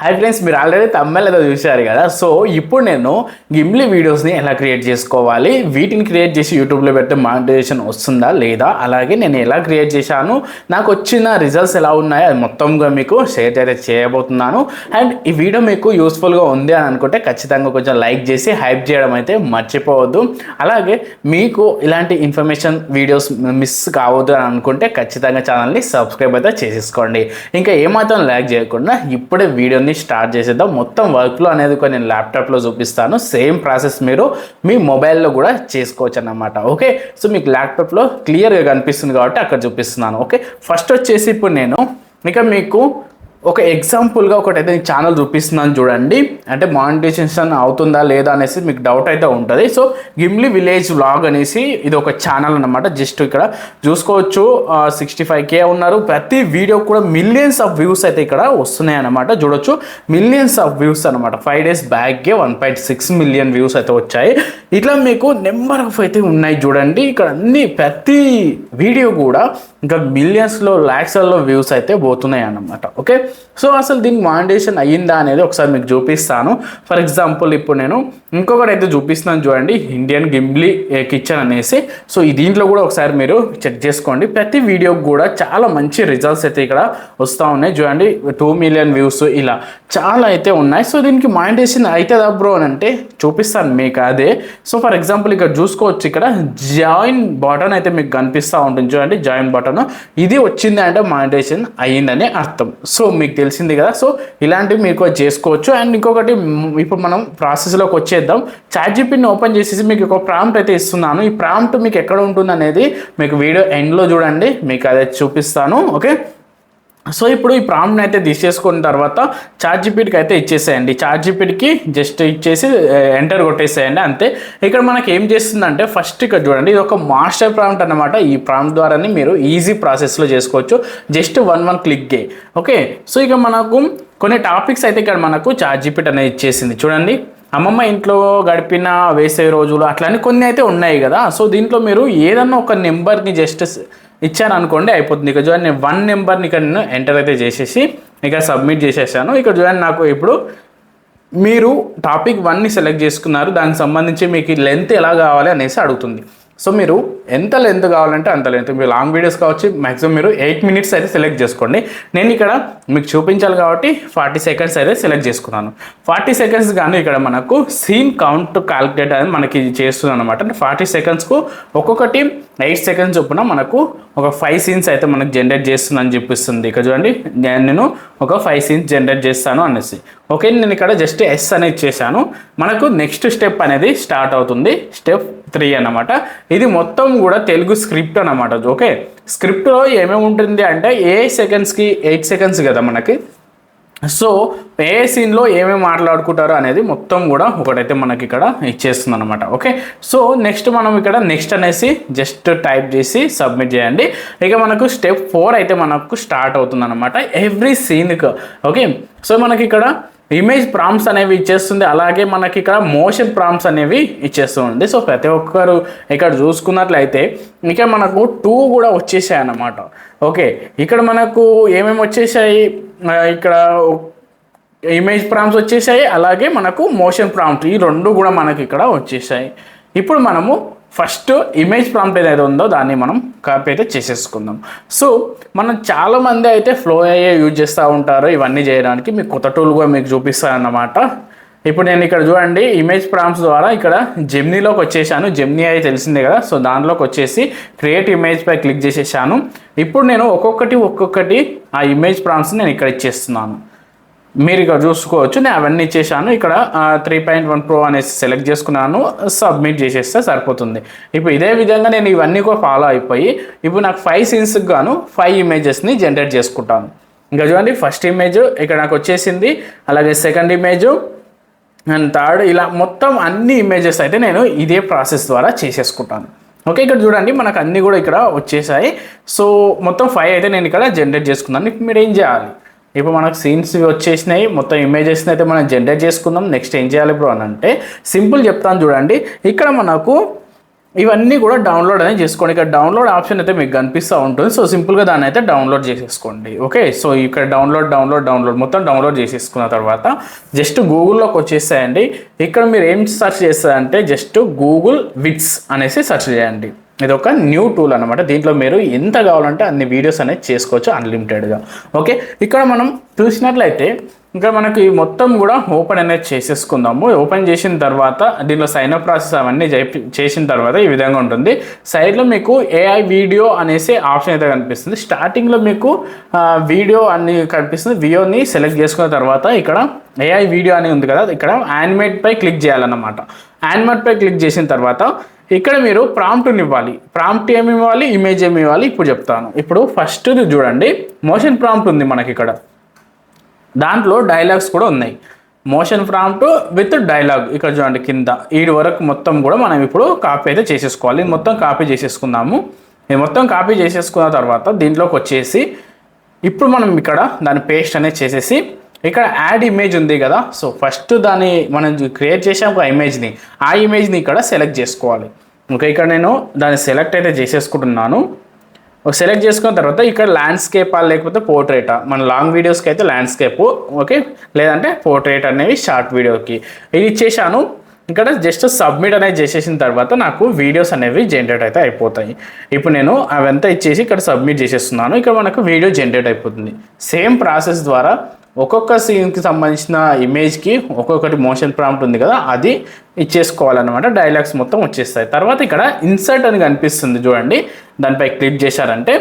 Hi friends, మీరు already తమిళ ఏదో చూశారు కదా. సో ఇప్పుడు నేను గిమ్లీ వీడియోస్ని ఎలా క్రియేట్ చేసుకోవాలి, వీటిని క్రియేట్ చేసి యూట్యూబ్లో పెడితే మానిటైజేషన్ వస్తుందా లేదా, అలాగే నేను ఎలా క్రియేట్ చేశాను, నాకు వచ్చిన రిజల్ట్స్ ఎలా ఉన్నాయో అది మొత్తంగా మీకు షేర్ అయితే చేయబోతున్నాను. అండ్ ఈ వీడియో మీకు యూస్ఫుల్గా ఉంది అని అనుకుంటే ఖచ్చితంగా కొంచెం లైక్ చేసి హైప్ చేయడం అయితే మర్చిపోవద్దు. అలాగే మీకు ఇలాంటి ఇన్ఫర్మేషన్ వీడియోస్ మిస్ కావద్దు అని అనుకుంటే ఖచ్చితంగా ఛానల్ని సబ్స్క్రైబ్ అయితే చేసేసుకోండి. ఇంకా ఏమాత్రం లైక్ చేయకుండా ఇప్పుడే వీడియోని స్టార్ట్ చేసేద్దాం. మొత్తం వర్క్లో అనేది నేను ల్యాప్టాప్లో చూపిస్తాను. సేమ్ ప్రాసెస్ మీరు మీ మొబైల్లో కూడా చేసుకోవచ్చు అన్నమాట. ఓకే, సో మీకు ల్యాప్టాప్లో క్లియర్గా కనిపిస్తుంది కాబట్టి అక్కడ చూపిస్తున్నాను. ఓకే, ఫస్ట్ వచ్చేసి ఇప్పుడు నేను మీకు ఒక ఎగ్జాంపుల్గా ఒకటైతే ఛానల్ చూపిస్తున్నాను చూడండి. అంటే మానిటైజేషన్ అవుతుందా లేదా అనేసి మీకు డౌట్ అయితే ఉంటుంది. సో గిమ్లీ విలేజ్ వ్లాగ్ అనేసి ఇది ఒక ఛానల్ అనమాట. జస్ట్ ఇక్కడ చూసుకోవచ్చు 65K ఉన్నారు. ప్రతి వీడియో కూడా మిలియన్స్ ఆఫ్ వ్యూస్ అయితే ఇక్కడ వస్తున్నాయి అనమాట. చూడొచ్చు, మిలియన్స్ ఆఫ్ వ్యూస్ అనమాట. 5 days బ్యాక్కే 1.6 million వ్యూస్ అయితే వచ్చాయి. ఇట్లా మీకు నెంబర్ ఆఫ్ అయితే ఉన్నాయి చూడండి. ఇక్కడ అన్ని ప్రతి వీడియో కూడా ఇంకా మిలియన్స్లో ల్యాక్స్లలో వ్యూస్ అయితే పోతున్నాయి అన్నమాట. ఓకే, సో అసలు దీనికి మానిటైజేషన్ అయ్యిందా అనేది ఒకసారి మీకు చూపిస్తాను. ఫర్ ఎగ్జాంపుల్ ఇప్పుడు నేను ఇంకొకటి అయితే చూపిస్తున్నాను చూడండి, ఇండియన్ గిమ్లీ కిచెన్ అనేసి. సో ఈ దీంట్లో కూడా ఒకసారి మీరు చెక్ చేసుకోండి. ప్రతి వీడియోకి కూడా చాలా మంచి రిజల్ట్స్ అయితే ఇక్కడ వస్తూ ఉన్నాయి చూడండి. 2 million వ్యూస్ ఇలా చాలా అయితే ఉన్నాయి. సో దీనికి మానిటైజేషన్ అవుతుందా బ్రో అని అంటే చూపిస్తాను మీకు అదే. సో ఫర్ ఎగ్జాంపుల్ ఇక్కడ చూసుకోవచ్చు, ఇక్కడ జాయిన్ బటన్ అయితే మీకు కనిపిస్తూ ఉంటుంది చూడండి. జాయిన్ బటన్ ఇది వచ్చింది అంటే మానిటైజేషన్ అయ్యిందని అర్థం. సో మీకు తెలిసింది కదా. సో ఇలాంటివి మీకు చేసుకోవచ్చు. అండ్ ఇంకొకటి ఇప్పుడు మనం ప్రాసెస్లోకి వచ్చేద్దాం. చాట్‌జీపీటీని ఓపెన్ చేసేసి మీకు ఒక ప్రాంప్ట్ అయితే ఇస్తున్నాను. ఈ ప్రాంప్ట్ మీకు ఎక్కడ ఉంటుంది అనేది మీకు వీడియో ఎండ్లో చూడండి, మీకు అదే చూపిస్తాను. ఓకే, సో ఇప్పుడు ఈ ప్రాంప్ట్ని అయితే తీసేసుకున్న తర్వాత చాట్‌జీపీటీకి అయితే ఇచ్చేసేయండి. చాట్‌జీపీటీకి జస్ట్ ఇచ్చేసి ఎంటర్ కొట్టేసేయండి అంతే. ఇక్కడ మనకి ఏం చేస్తుందంటే ఫస్ట్ ఇక్కడ చూడండి, ఇది ఒక మాస్టర్ ప్రాంప్ట్ అనమాట. ఈ ప్రాంప్ట్ ద్వారానే మీరు ఈజీ ప్రాసెస్లో చేసుకోవచ్చు. జస్ట్ వన్ క్లిక్కే. ఓకే, సో ఇక మనకు కొన్ని టాపిక్స్ అయితే ఇక్కడ మనకు చాట్‌జీపీటీ అనేది ఇచ్చేసింది చూడండి. అమ్మమ్మ ఇంట్లో గడిపిన వేసవి రోజులు అట్లని కొన్ని అయితే ఉన్నాయి కదా. సో దీంట్లో మీరు ఏదన్నా ఒక నెంబర్ని జస్ట్ ఇచ్చాను అనుకోండి, అయిపోతుంది. ఇక్కడ చూడండి, నేను 1 నెంబర్ని ఇక్కడ నేను ఎంటర్ అయితే చేసేసి ఇక్కడ సబ్మిట్ చేసేసాను. ఇక్కడ చూడండి, నాకు ఇప్పుడు మీరు టాపిక్ 1ని సెలెక్ట్ చేసుకున్నారు. దానికి సంబంధించి మీకు లెంత్ ఎలా కావాలి అనేసి అడుగుతుంది. సో మీరు ఎంత లెంత్ కావాలంటే అంత లెంత్, మీరు లాంగ్ వీడియోస్ కావచ్చు, మ్యాక్సిమం మీరు 8 minutes అయితే సెలెక్ట్ చేసుకోండి. నేను ఇక్కడ మీకు చూపించాలి కాబట్టి 40 seconds అయితే సెలెక్ట్ చేసుకున్నాను. 40 seconds కానీ ఇక్కడ మనకు సీన్ కౌంట్ క్యాలిక్యులేట్ అనేది మనకి చేస్తుంది అనమాట. అంటే 40 secondsకు ఒక్కొక్కటి 8 seconds చొప్పున మనకు ఒక 5 scenes అయితే మనకు జనరేట్ చేస్తుందని చూపిస్తుంది. ఇక్కడ చూడండి, నేను ఒక 5 scenes జనరేట్ చేస్తాను అనేసి. ఓకే, నేను ఇక్కడ జస్ట్ ఎస్ అనేది చేశాను. మనకు నెక్స్ట్ స్టెప్ అనేది స్టార్ట్ అవుతుంది. స్టెప్ 3 అన్నమాట. ఇది మొత్తం కూడా తెలుగు స్క్రిప్ట్ అన్నమాట. ఓకే, స్క్రిప్ట్లో ఏమేమి ఉంటుంది అంటే ఏ సెకండ్స్కి 8 seconds కదా మనకి. సో ఏ సీన్లో ఏమేమి మాట్లాడుకుంటారో అనేది మొత్తం కూడా ఒకటైతే మనకి ఇక్కడ ఇచ్చేస్తుంది అనమాట. ఓకే, సో నెక్స్ట్ మనం ఇక్కడ నెక్స్ట్ అనేసి జస్ట్ టైప్ చేసి సబ్మిట్ చేయండి. ఇక మనకు స్టెప్ 4 అయితే మనకు స్టార్ట్ అవుతుంది అనమాట. ఎవ్రీ సీన్కి. ఓకే, సో మనకి ఇక్కడ ఇమేజ్ ప్రాంప్ట్స్ అనేవి ఇచ్చేస్తుంది. అలాగే మనకి ఇక్కడ మోషన్ ప్రాంప్ట్స్ అనేవి ఇచ్చేస్తుంది. సో ప్రతి ఒక్కరు ఇక్కడ చూసుకున్నట్లయితే ఇక మనకు 2 కూడా వచ్చేసాయి అన్నమాట. ఓకే, ఇక్కడ మనకు ఏమేమి వచ్చేసాయి, ఇక్కడ ఇమేజ్ ప్రాంప్ట్స్ వచ్చేసాయి, అలాగే మనకు మోషన్ ప్రాంప్ట్, ఈ 2 కూడా మనకి ఇక్కడ వచ్చేసాయి. ఇప్పుడు మనము ఫస్ట్ ఇమేజ్ ప్రాంప్ట్ ఏదైతే ఉందో దాన్ని మనం కాపీ అయితే చేసేసుకుందాం. సో మనం చాలామంది అయితే ఫ్లో అయ్యే యూజ్ చేస్తూ ఉంటారు. ఇవన్నీ చేయడానికి మీకు కొత్త టూల్ కూడా మీకు చూపిస్తాను అన్నమాట. ఇప్పుడు నేను ఇక్కడ చూడండి, ఇమేజ్ ప్రాంప్ట్స్ ద్వారా ఇక్కడ జెమినీలోకి వచ్చేసాను. జెమినీ అయితే తెలిసిందే కదా. సో దాంట్లోకి వచ్చేసి క్రియేట్ ఇమేజ్ పై క్లిక్ చేసేసాను. ఇప్పుడు నేను ఒక్కొక్కటి ఆ ఇమేజ్ ప్రాంప్ట్స్ నేను ఇక్కడ ఇచ్చేస్తున్నాను. మీరు ఇక్కడ చూసుకోవచ్చు, నేను అవన్నీ ఇచ్చేసాను. ఇక్కడ 3.1 Pro అనేసి సెలెక్ట్ చేసుకున్నాను, సబ్మిట్ చేసేస్తే సరిపోతుంది. ఇప్పుడు ఇదే విధంగా నేను ఇవన్నీ కూడా ఫాలో అయిపోయి ఇప్పుడు నాకు 5 scenesకి గాను 5 imagesని జనరేట్ చేసుకుంటాను. ఇంకా చూడండి, ఫస్ట్ ఇమేజ్ ఇక్కడ నాకు వచ్చేసింది, అలాగే సెకండ్ ఇమేజ్ అండ్ థర్డ్, ఇలా మొత్తం అన్ని ఇమేజెస్ అయితే నేను ఇదే ప్రాసెస్ ద్వారా చేసేసుకుంటాను. ఓకే, ఇక్కడ చూడండి మనకు అన్నీ కూడా ఇక్కడ వచ్చేసాయి. సో మొత్తం 5 అయితే నేను ఇక్కడ జనరేట్ చేసుకున్నాను. ఇప్పుడు మీరు ఏం చేయాలి, ఇప్పుడు మనకు సీన్స్ వచ్చేసినాయి, మొత్తం ఇమేజెస్ని అయితే మనం జనరేట్ చేసుకుందాం. నెక్స్ట్ ఏం చేయాలి బ్రో అని అంటే సింపుల్ చెప్తాను చూడండి. ఇక్కడ మనకు ఇవన్నీ కూడా డౌన్లోడ్ అనేది చేసుకోండి. ఇక్కడ డౌన్లోడ్ ఆప్షన్ అయితే మీకు కనిపిస్తూ ఉంటుంది. సో సింపుల్గా దాన్ని అయితే డౌన్లోడ్ చేసేసుకోండి. ఓకే, సో ఇక్కడ డౌన్లోడ్ మొత్తం డౌన్లోడ్ చేసేసుకున్న తర్వాత జస్ట్ గూగుల్లోకి వచ్చేసాయండి. ఇక్కడ మీరు ఏం సెర్చ్ చేస్తారంటే జస్ట్ గూగుల్ విడ్స్ అనేసి సెర్చ్ చేయండి. ఇది ఒక న్యూ టూల్ అనమాట. దీంట్లో మీరు ఎంత కావాలంటే అన్ని వీడియోస్ అనేది చేసుకోవచ్చు అన్లిమిటెడ్గా. ఓకే, ఇక్కడ మనం చూసినట్లయితే ఇంకా మనకి మొత్తం కూడా ఓపెన్ అనేది చేసేసుకుందాము. ఓపెన్ చేసిన తర్వాత దీనిలో సైన్ అప్ ప్రాసెస్ అవన్నీ చేసిన తర్వాత ఈ విధంగా ఉంటుంది. సైడ్లో మీకు ఏఐ వీడియో అనేసి ఆప్షన్ అయితే కనిపిస్తుంది. స్టార్టింగ్లో మీకు వీడియో అని కనిపిస్తుంది. వీడియోని సెలెక్ట్ చేసుకున్న తర్వాత ఇక్కడ ఏఐ వీడియో అని ఉంది కదా, ఇక్కడ యానిమేట్ పై క్లిక్ చేయాలన్నమాట. యానిమేట్ పై క్లిక్ చేసిన తర్వాత ఇక్కడ మీరు ప్రాంప్ట్ని ఇవ్వాలి. ప్రాంప్ట్ ఏమి ఇవ్వాలి, ఇమేజ్ ఏమి ఇవ్వాలి ఇప్పుడు చెప్తాను. ఇప్పుడు ఫస్ట్ చూడండి, మోషన్ ప్రాంప్ట్ ఉంది మనకి ఇక్కడ. దాంట్లో డైలాగ్స్ కూడా ఉన్నాయి. మోషన్ ప్రాంప్ట్ విత్ డైలాగ్ ఇక్కడ చూడండి కింద ఈడి వరకు మొత్తం కూడా మనం ఇప్పుడు కాపీ అయితే చేసేసుకోవాలి. మొత్తం కాపీ చేసేసుకుందాము. ఇది మొత్తం కాపీ చేసేసుకున్న తర్వాత దీంట్లోకి వచ్చేసి ఇప్పుడు మనం ఇక్కడ దాన్ని పేస్ట్ అనేది చేసేసి ఇక్కడ యాడ్ ఇమేజ్ ఉంది కదా, సో ఫస్ట్ దాన్ని మనం క్రియేట్ చేసాం ఒక ఇమేజ్ని, ఆ ఇమేజ్ని ఇక్కడ సెలెక్ట్ చేసుకోవాలి. ఓకే, ఇక్కడ నేను దాన్ని సెలెక్ట్ అయితే చేసేసుకుంటున్నాను. సెలెక్ట్ చేసుకున్న తర్వాత ఇక్కడ ల్యాండ్స్కేపా లేకపోతే పోర్ట్రేటా, మన లాంగ్ వీడియోస్కి అయితే ల్యాండ్స్కేప్, ఓకే, లేదంటే పోర్ట్రేట్ అనేవి షార్ట్ వీడియోకి ఇది ఇచ్చేసాను. ఇక్కడ జస్ట్ సబ్మిట్ అనేది చేసేసిన తర్వాత నాకు వీడియోస్ అనేవి జనరేట్ అయితే అయిపోతాయి. ఇప్పుడు నేను అవంతా ఇచ్చేసి ఇక్కడ సబ్మిట్ చేసేస్తున్నాను. ఇక్కడ మనకు వీడియో జనరేట్ అయిపోతుంది. సేమ్ ప్రాసెస్ ద్వారా ఒక్కొక్క సీన్కి సంబంధించిన ఇమేజ్కి ఒక్కొక్కటి మోషన్ ప్రాంప్ట్ ఉంది కదా, అది ఇచ్చేసుకోవాలన్నమాట. డైలాగ్స్ మొత్తం వచ్చేస్తాయి. తర్వాత ఇక్కడ ఇన్సర్ట్ అని కనిపిస్తుంది చూడండి, దానిపై క్లిక్ చేశారంటే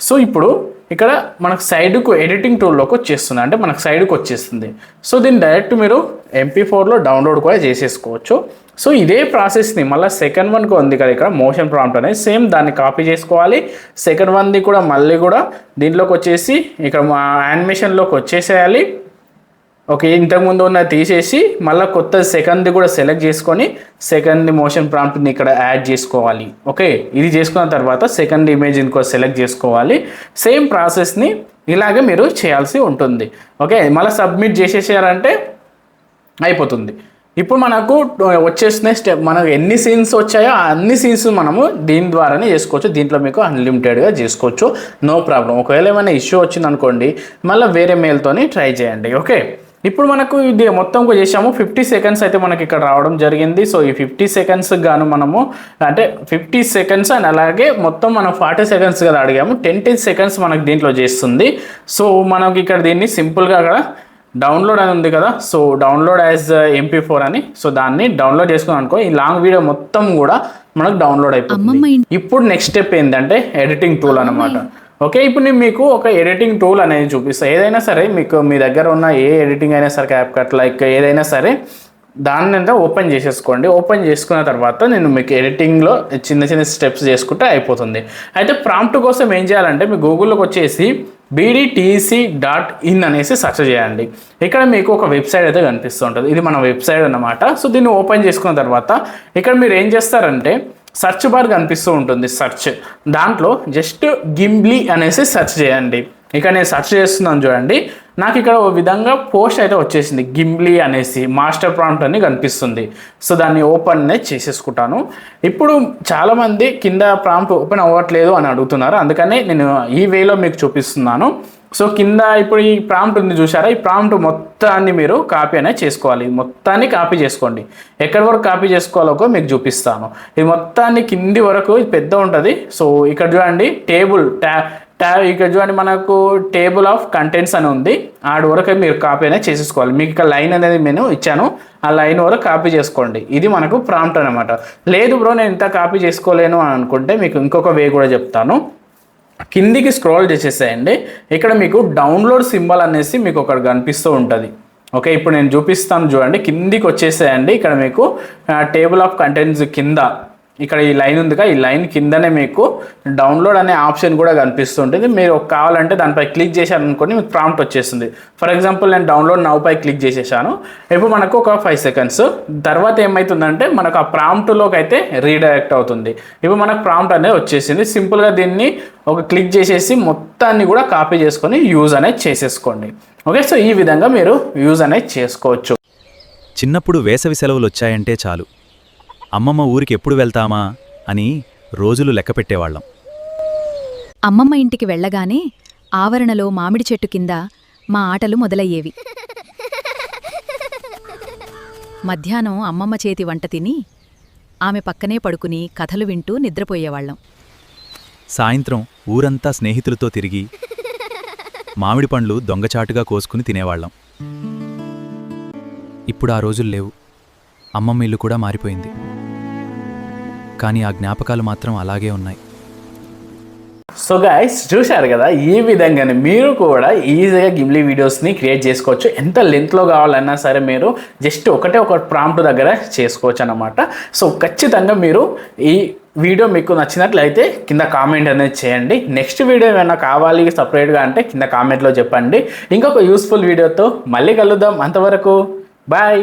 సో ఇప్పుడు ఇక్కడ మనకు సైడ్కు ఎడిటింగ్ టూల్లోకి వచ్చేస్తుంది, అంటే మనకు సైడ్కి వచ్చేస్తుంది. సో దీన్ని డైరెక్ట్ మీరు MP4లో డౌన్లోడ్ కూడా చేసేసుకోవచ్చు. సో ఇదే ప్రాసెస్ని మళ్ళీ సెకండ్ వన్కి ఉంది కదా ఇక్కడ మోషన్ ప్రాంప్ట్ అనేది, సేమ్ దాన్ని కాపీ చేసుకోవాలి. సెకండ్ వన్ది కూడా మళ్ళీ కూడా దీంట్లోకి వచ్చేసి ఇక్కడ మా యానిమేషన్లోకి వచ్చేసేయాలి. ఓకే, ఇంతకుముందు ఉన్నది తీసేసి మళ్ళీ కొత్త సెకండ్ది కూడా సెలెక్ట్ చేసుకొని సెకండ్ మోషన్ ప్రాంప్ట్ని ఇక్కడ యాడ్ చేసుకోవాలి. ఓకే, ఇది చేసుకున్న తర్వాత సెకండ్ ఇమేజ్ ఇంకో సెలెక్ట్ చేసుకోవాలి. సేమ్ ప్రాసెస్ని ఇలాగే మీరు చేయాల్సి ఉంటుంది. ఓకే, మళ్ళీ సబ్మిట్ చేసేసారంటే అయిపోతుంది. ఇప్పుడు మనకు వచ్చేసిన స్టెప్, మనకు ఎన్ని సీన్స్ వచ్చాయో అన్ని సీన్స్ మనము దీని ద్వారానే చేసుకోవచ్చు. దీంట్లో మీకు అన్లిమిటెడ్గా చేసుకోవచ్చు, నో ప్రాబ్లం. ఒకవేళ ఏమైనా ఇష్యూ వచ్చింది అనుకోండి మళ్ళీ వేరే మెయిల్తోని ట్రై చేయండి. ఓకే, ఇప్పుడు మనకు ఇది మొత్తం చేసాము. 50 సెకండ్స్ అయితే మనకి ఇక్కడ రావడం జరిగింది. సో ఈ 50 సెకండ్స్ గాను మనము అంటే 50 సెకండ్స్ అండ్ అలాగే మొత్తం మనం 40 సెకండ్స్ కదా అడిగాము, 10 సెకండ్స్ మనకు దీంట్లో చేస్తుంది. సో మనకి ఇక్కడ దీన్ని సింపుల్గా అక్కడ డౌన్లోడ్ అని ఉంది కదా, సో డౌన్లోడ్ యాజ్ MP4 అని, సో దాన్ని డౌన్లోడ్ చేసుకుని అనుకో ఈ లాంగ్ వీడియో మొత్తం కూడా మనకు డౌన్లోడ్ అయిపోతుంది. ఇప్పుడు నెక్స్ట్ స్టెప్ ఏంటంటే ఎడిటింగ్ టూల్ అనమాట. ఓకే, ఇప్పుడు నేను మీకు ఒక ఎడిటింగ్ టూల్ అనేది చూపిస్తాను. ఏదైనా సరే మీకు మీ దగ్గర ఉన్న ఏ ఎడిటింగ్ అయినా సరే, క్యాప్కట్ లైక్ ఏదైనా సరే దాన్ని అంతా ఓపెన్ చేసేసుకోండి. ఓపెన్ చేసుకున్న తర్వాత నేను మీకు ఎడిటింగ్లో చిన్న చిన్న స్టెప్స్ చేసుకుంటే అయిపోతుంది. అయితే ప్రాంప్ట్ కోసం ఏం చేయాలంటే మీ గూగుల్లోకి వచ్చేసి bdtc.in అనేసి సెర్చ్ చేయండి. ఇక్కడ మీకు ఒక వెబ్సైట్ అయితే కనిపిస్తూ ఉంటుంది. ఇది మన వెబ్సైట్ అన్నమాట. సో దీన్ని ఓపెన్ చేసుకున్న తర్వాత ఇక్కడ మీరు ఏం చేస్తారంటే సెర్చ్ బార్ కనిపిస్తూ ఉంటుంది, సెర్చ్, దాంట్లో జస్ట్ గిమ్లీ అనేసి సెర్చ్ చేయండి. ఇక నేను సెర్చ్ చేస్తున్నాను చూడండి, నాకు ఇక్కడ ఓ విధంగా పోస్ట్ అయితే వచ్చేసింది, గిమ్లీ అనేసి మాస్టర్ ప్రాంప్ట్ అని కనిపిస్తుంది. సో దాన్ని ఓపెన్ అనేది చేసేసుకుంటాను. ఇప్పుడు చాలామంది కింద ప్రాంప్ట్ ఓపెన్ అవ్వట్లేదు అని అడుగుతున్నారు, అందుకనే నేను ఈ వేలో మీకు చూపిస్తున్నాను. సో కింద ఇప్పుడు ఈ ప్రాంప్ట్ ఉంది చూసారా, ఈ ప్రాంప్ట్ మొత్తాన్ని మీరు కాపీ అనేది చేసుకోవాలి. మొత్తాన్ని కాపీ చేసుకోండి. ఎక్కడి వరకు కాపీ చేసుకోవాలో మీకు చూపిస్తాను. ఇది మొత్తాన్ని కింది వరకు ఇది పెద్ద ఉంటుంది. సో ఇక్కడ చూడండి టేబుల్ ఇక్కడ చూడండి మనకు టేబుల్ ఆఫ్ కంటెంట్స్ అని ఉంది, ఆడి వరకు మీరు కాపీ అనేది చేసేసుకోవాలి. మీకు ఇక్కడ లైన్ అనేది నేను ఇచ్చాను, ఆ లైన్ వరకు కాపీ చేసుకోండి. ఇది మనకు ప్రాంప్ట్ అనమాట. లేదు బ్రో నేను ఇంత కాపీ చేసుకోలేను అని అనుకుంటే మీకు ఇంకొక వే కూడా చెప్తాను. కిందికి స్క్రోల్ చేసేసేయండి. ఇక్కడ మీకు డౌన్లోడ్ సింబల్ అనేసి మీకు ఒకటి కనిపిస్తూ ఉంటుంది. ఓకే, ఇప్పుడు నేను చూపిస్తాను చూడండి, కిందికి వచ్చేసేయండి. ఇక్కడ మీకు టేబుల్ ఆఫ్ కంటెంట్స్ కింద ఇక్కడ ఈ లైన్ ఉందిగా, ఈ లైన్ కిందనే మీకు డౌన్లోడ్ అనే ఆప్షన్ కూడా కనిపిస్తుంటుంది. మీరు కావాలంటే దానిపై క్లిక్ చేశారనుకోండి మీకు ప్రాంప్ట్ వచ్చేస్తుంది. ఫర్ ఎగ్జాంపుల్ నేను డౌన్లోడ్ నౌ పై క్లిక్ చేసేసాను. ఇప్పుడు మనకు ఒక 5 సెకండ్స్ తర్వాత ఏమవుతుందంటే మనకు ఆ ప్రాంప్ట్లోకి అయితే రీడైరెక్ట్ అవుతుంది. ఇప్పుడు మనకు ప్రాంప్ట్ అనేది వచ్చేసింది. సింపుల్గా దీన్ని ఒక క్లిక్ చేసేసి మొత్తాన్ని కూడా కాపీ చేసుకొని యూజ్ అనేది చేసేసుకోండి. ఓకే, సో ఈ విధంగా మీరు యూజ్ అనేది చేసుకోవచ్చు. చిన్నప్పుడు వేసవి సెలవులు వచ్చాయంటే చాలు, అమ్మమ్మ ఊరికి ఎప్పుడు వెళ్తామా అని రోజులు లెక్కపెట్టేవాళ్లం. అమ్మమ్మ ఇంటికి వెళ్లగానే ఆవరణలో మామిడి చెట్టు కింద మా ఆటలు మొదలయ్యేవి. మధ్యాహ్నం అమ్మమ్మ చేతి వంట తిని ఆమె పక్కనే పడుకుని కథలు వింటూ నిద్రపోయేవాళ్లం. సాయంత్రం ఊరంతా స్నేహితులతో తిరిగి మామిడి పండ్లు దొంగచాటుగా కోసుకుని తినేవాళ్లం. ఇప్పుడు ఆ రోజుల్లేవు. అమ్మమ్మ ఇల్లు కూడా మారిపోయింది. కానీ ఆ జ్ఞాపకాలు మాత్రం అలాగే ఉన్నాయి. సో గైస్, చూశారు కదా, ఈ విధంగానే మీరు కూడా ఈజీగా గిమ్లీ వీడియోస్ని క్రియేట్ చేసుకోవచ్చు. ఎంత లెంత్లో కావాలన్నా సరే మీరు జస్ట్ ఒక ప్రాంప్ట్ దగ్గర చేసుకోవచ్చు అన్నమాట. సో ఖచ్చితంగా మీరు ఈ వీడియో మీకు నచ్చినట్లయితే కింద కామెంట్ అనేది చేయండి. నెక్స్ట్ వీడియో ఏమైనా కావాలి సపరేట్గా అంటే కింద కామెంట్లో చెప్పండి. ఇంకొక యూస్ఫుల్ వీడియోతో మళ్ళీ కలుద్దాం. అంతవరకు బాయ్.